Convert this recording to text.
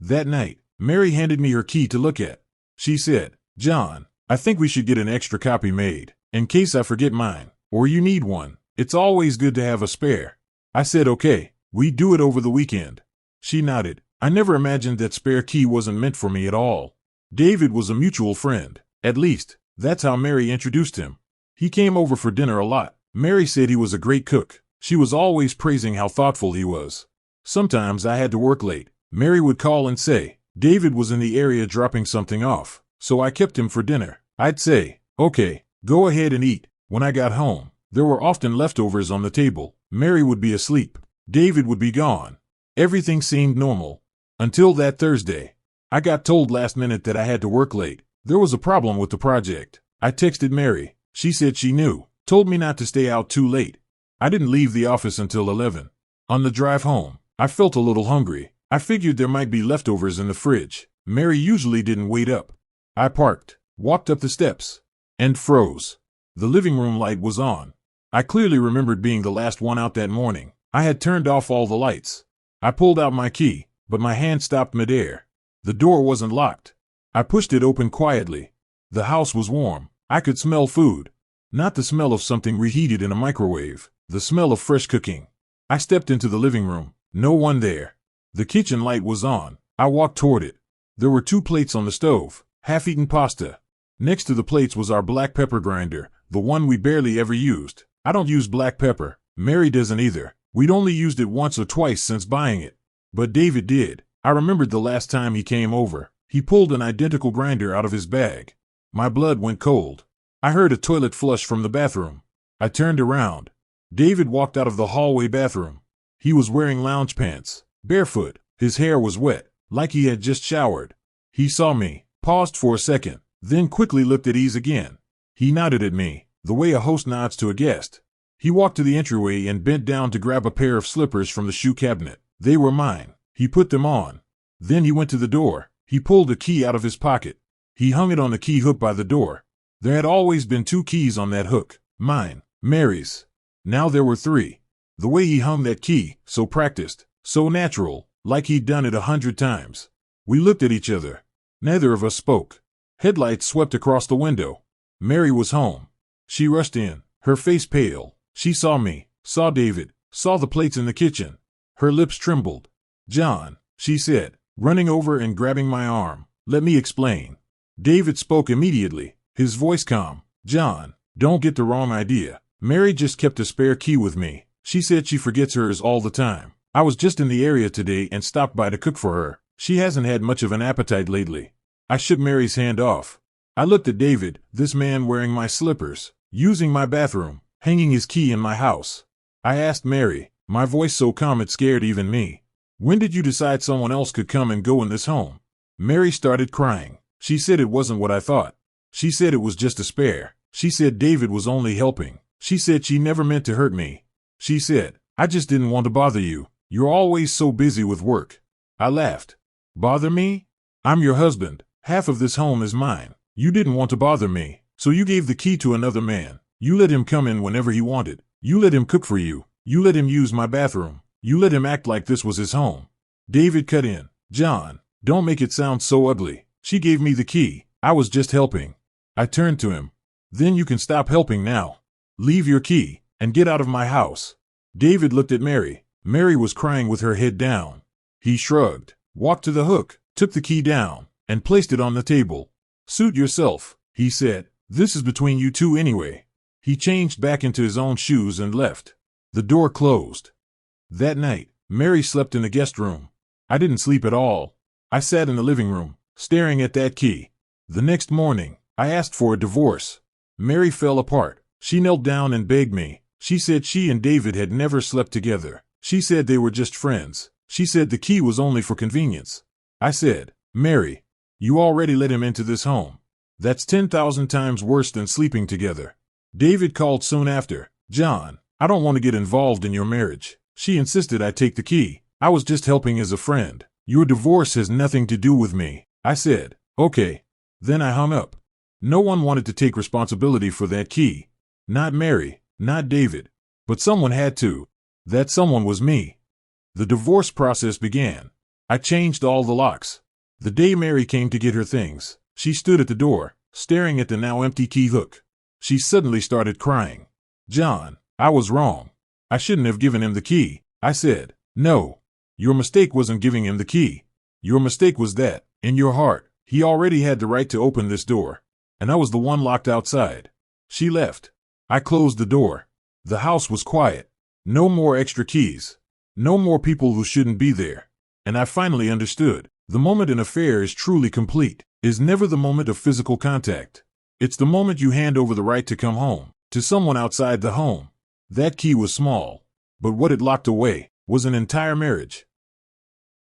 That night, Mary handed me her key to look at. She said, "John, I think we should get an extra copy made, in case I forget mine, or you need one. It's always good to have a spare." I said, "Okay, we do it over the weekend." She nodded. I never imagined that spare key wasn't meant for me at all. David was a mutual friend. At least, that's how Mary introduced him. He came over for dinner a lot. Mary said he was a great cook. She was always praising how thoughtful he was. Sometimes I had to work late. Mary would call and say, David was in the area dropping something off, so I kept him for dinner. I'd say, "Okay, go ahead and eat." When I got home, there were often leftovers on the table. Mary would be asleep. David would be gone. Everything seemed normal. Until that Thursday. I got told last minute that I had to work late. There was a problem with the project. I texted Mary. She said she knew, told me not to stay out too late. I didn't leave the office until 11. On the drive home, I felt a little hungry. I figured there might be leftovers in the fridge. Mary usually didn't wait up. I parked, walked up the steps, and froze. The living room light was on. I clearly remembered being the last one out that morning. I had turned off all the lights. I pulled out my key, but my hand stopped midair. The door wasn't locked. I pushed it open quietly. The house was warm. I could smell food. Not the smell of something reheated in a microwave. The smell of fresh cooking. I stepped into the living room. No one there. The kitchen light was on. I walked toward it. There were 2 plates on the stove, half-eaten pasta. Next to the plates was our black pepper grinder, the one we barely ever used. I don't use black pepper. Mary doesn't either. We'd only used it once or twice since buying it. But David did. I remembered the last time he came over. He pulled an identical grinder out of his bag. My blood went cold. I heard a toilet flush from the bathroom. I turned around. David walked out of the hallway bathroom. He was wearing lounge pants, barefoot. His hair was wet, like he had just showered. He saw me, paused for a second, then quickly looked at ease again. He nodded at me, the way a host nods to a guest. He walked to the entryway and bent down to grab a pair of slippers from the shoe cabinet. They were mine. He put them on. Then he went to the door. He pulled a key out of his pocket. He hung it on the key hook by the door. There had always been 2 keys on that hook. Mine, Mary's. Now there were 3. The way he hung that key, so practiced, so natural, like he'd done it 100 times. We looked at each other. Neither of us spoke. Headlights swept across the window. Mary was home. She rushed in, her face pale. She saw me, saw David, saw the plates in the kitchen. Her lips trembled. "John," she said, running over and grabbing my arm. "Let me explain." David spoke immediately, his voice calm. "John, don't get the wrong idea. Mary just kept a spare key with me. She said she forgets hers all the time. I was just in the area today and stopped by to cook for her. She hasn't had much of an appetite lately." I shook Mary's hand off. I looked at David, this man wearing my slippers, using my bathroom, hanging his key in my house. I asked Mary, my voice so calm it scared even me, "When did you decide someone else could come and go in this home?" Mary started crying. She said it wasn't what I thought. She said it was just a spare. She said David was only helping. She said she never meant to hurt me. She said, "I just didn't want to bother you. You're always so busy with work." I laughed. "Bother me? I'm your husband. Half of this home is mine. You didn't want to bother me, so you gave the key to another man. You let him come in whenever he wanted. You let him cook for you. You let him use my bathroom. You let him act like this was his home." David cut in. "John, don't make it sound so ugly. She gave me the key. I was just helping." I turned to him. "Then you can stop helping now. Leave your key, and get out of my house." David looked at Mary. Mary was crying with her head down. He shrugged, walked to the hook, took the key down, and placed it on the table. "Suit yourself," he said. "This is between you two anyway." He changed back into his own shoes and left. The door closed. That night, Mary slept in the guest room. I didn't sleep at all. I sat in the living room, staring at that key. The next morning, I asked for a divorce. Mary fell apart. She knelt down and begged me. She said she and David had never slept together. She said they were just friends. She said the key was only for convenience. I said, "Mary, you already let him into this home. That's 10,000 times worse than sleeping together." David called soon after. "John, I don't want to get involved in your marriage." She insisted I take the key. "I was just helping as a friend. Your divorce has nothing to do with me." I said, "Okay." Then I hung up. No one wanted to take responsibility for that key. Not Mary, not David. But someone had to. That someone was me. The divorce process began. I changed all the locks. The day Mary came to get her things, she stood at the door, staring at the now empty key hook. She suddenly started crying. John, I was wrong. I shouldn't have given him the key, I said. No. Your mistake wasn't giving him the key. Your mistake was that, in your heart, he already had the right to open this door. And I was the one locked outside. She left. I closed the door. The house was quiet. No more extra keys. No more people who shouldn't be there. And I finally understood. The moment an affair is truly complete is never the moment of physical contact. It's the moment you hand over the right to come home to someone outside the home. That key was small, but what it locked away was an entire marriage.